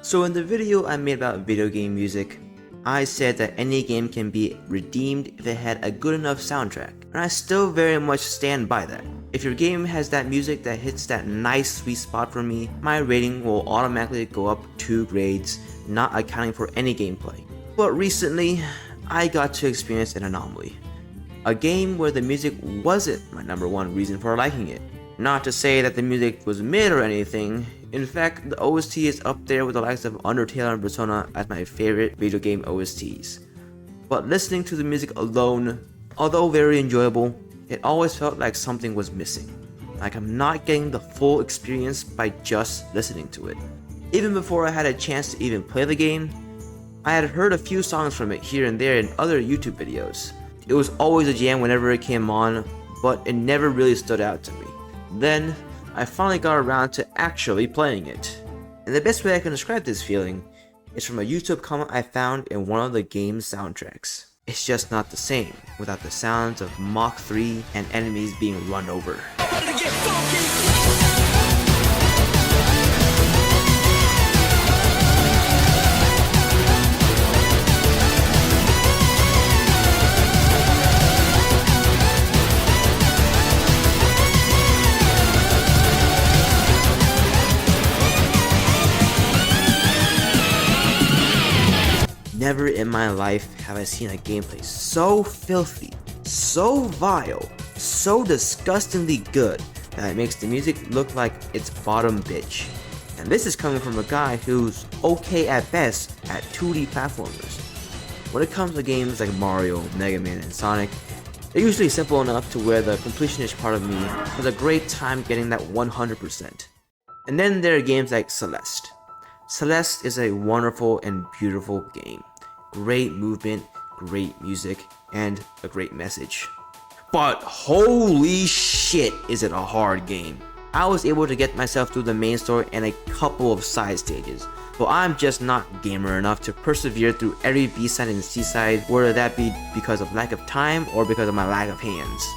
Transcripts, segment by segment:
So in the video I made about video game music, I said that any game can be redeemed if it had a good enough soundtrack, and I still very much stand by that. If your game has that music that hits that nice sweet spot for me, my rating will automatically go up 2 grades, not accounting for any gameplay. But recently, I got to experience an anomaly. A game where the music wasn't my number one reason for liking it. Not to say that the music was mid or anything. In fact, the OST is up there with the likes of Undertale and Persona as my favorite video game OSTs. But listening to the music alone, although very enjoyable, it always felt like something was missing. Like I'm not getting the full experience by just listening to it. Even before I had a chance to even play the game, I had heard a few songs from it here and there in other YouTube videos. It was always a jam whenever it came on, but it never really stood out to me. Then, I finally got around to actually playing it. And the best way I can describe this feeling is from a YouTube comment I found in one of the game's soundtracks. It's just not the same without the sounds of Mach 3 and enemies being run over. Never in my life have I seen a gameplay so filthy, so vile, so disgustingly good that it makes the music look like it's bottom bitch. And this is coming from a guy who's okay at best at 2D platformers. When it comes to games like Mario, Mega Man, and Sonic, they're usually simple enough to where the completionist part of me has a great time getting that 100%. And then there are games like Celeste. Celeste is a wonderful and beautiful game. Great movement, great music, and a great message. But holy shit is it a hard game. I was able to get myself through the main story and a couple of side stages, but I'm just not gamer enough to persevere through every B-side and C-side, whether that be because of lack of time or because of my lack of hands.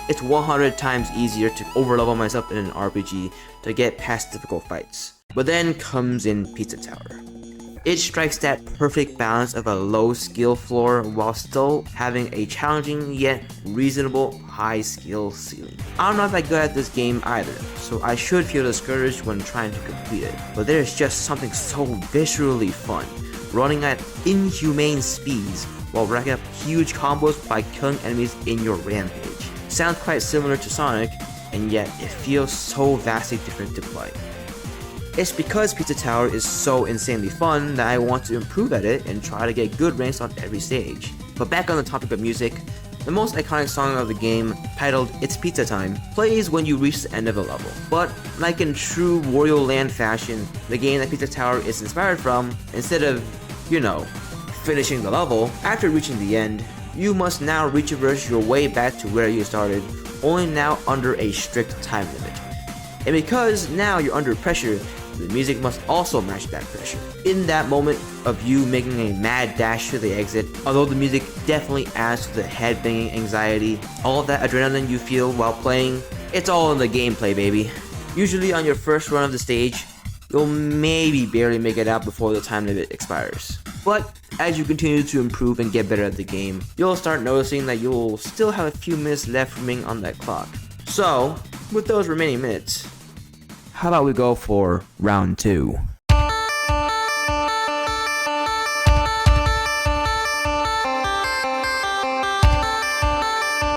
It's 100 times easier to overlevel myself in an RPG to get past difficult fights. But then comes in Pizza Tower. It strikes that perfect balance of a low skill floor while still having a challenging yet reasonable high skill ceiling. I'm not that good at this game either, so I should feel discouraged when trying to complete it, but there's just something so viscerally fun, running at inhumane speeds while racking up huge combos by killing enemies in your rampage. Sounds quite similar to Sonic, and yet it feels so vastly different to play. It's because Pizza Tower is so insanely fun that I want to improve at it and try to get good ranks on every stage. But back on the topic of music, the most iconic song of the game, titled It's Pizza Time, plays when you reach the end of a level. But like in true Wario Land fashion, the game that Pizza Tower is inspired from, instead of, finishing the level, after reaching the end, you must now retraverse your way back to where you started, only now under a strict time limit. And because now you're under pressure, the music must also match that pressure. In that moment of you making a mad dash to the exit, although the music definitely adds to the head-banging anxiety, all of that adrenaline you feel while playing, it's all in the gameplay, baby. Usually on your first run of the stage, you'll maybe barely make it out before the time limit expires. But as you continue to improve and get better at the game, you'll start noticing that you'll still have a few minutes left remaining on that clock. So, with those remaining minutes, how about we go for round 2?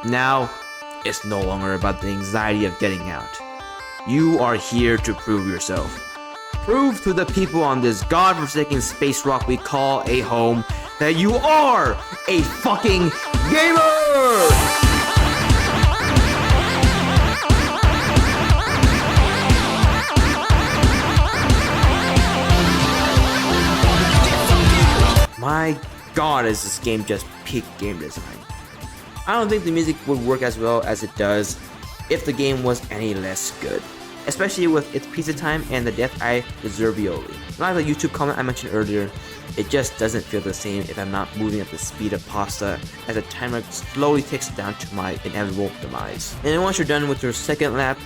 Now, it's no longer about the anxiety of getting out. You are here to prove yourself. Prove to the people on this godforsaken space rock we call a home that you are a fucking gamer! My god, is this game just peak game design. I don't think the music would work as well as it does if the game was any less good. Especially with its Pizza Time and the Death Eye Reservioli. Like the YouTube comment I mentioned earlier, it just doesn't feel the same if I'm not moving at the speed of pasta as the timer slowly ticks down to my inevitable demise. And then once you're done with your second lap,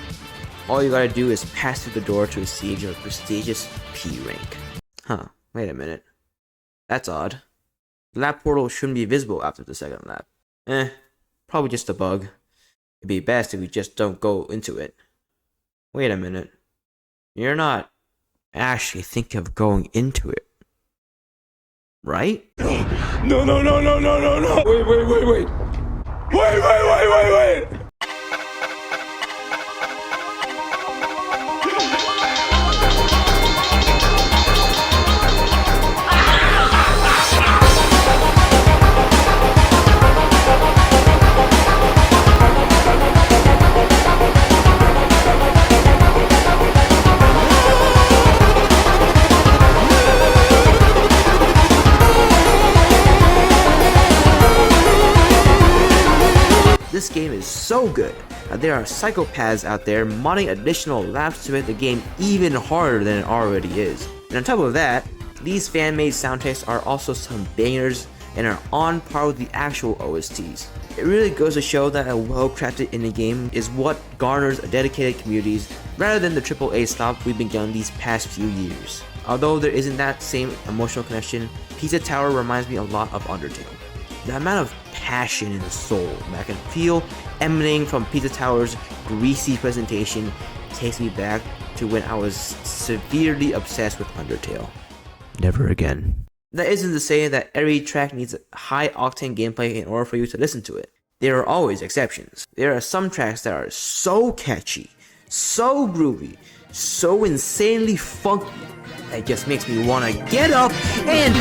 all you gotta do is pass through the door to receive your prestigious P rank. Huh. Wait a minute. That's odd. The lab portal shouldn't be visible after the second lap. Probably just a bug. It'd be best if we just don't go into it. Wait a minute. You're not actually thinking of going into it, right? No. Wait. This game is so good that there are psychopaths out there modding additional laps to make the game even harder than it already is. And on top of that, these fan-made soundtracks are also some bangers and are on par with the actual OSTs. It really goes to show that a well-crafted indie game is what garners a dedicated communities rather than the AAA slop we've been getting these past few years. Although there isn't that same emotional connection, Pizza Tower reminds me a lot of Undertale. The amount of passion and soul that I can feel emanating from Pizza Tower's greasy presentation takes me back to when I was severely obsessed with Undertale. Never again. That isn't to say that every track needs high octane gameplay in order for you to listen to it. There are always exceptions. There are some tracks that are so catchy, so groovy, so insanely funky that it just makes me want to get up and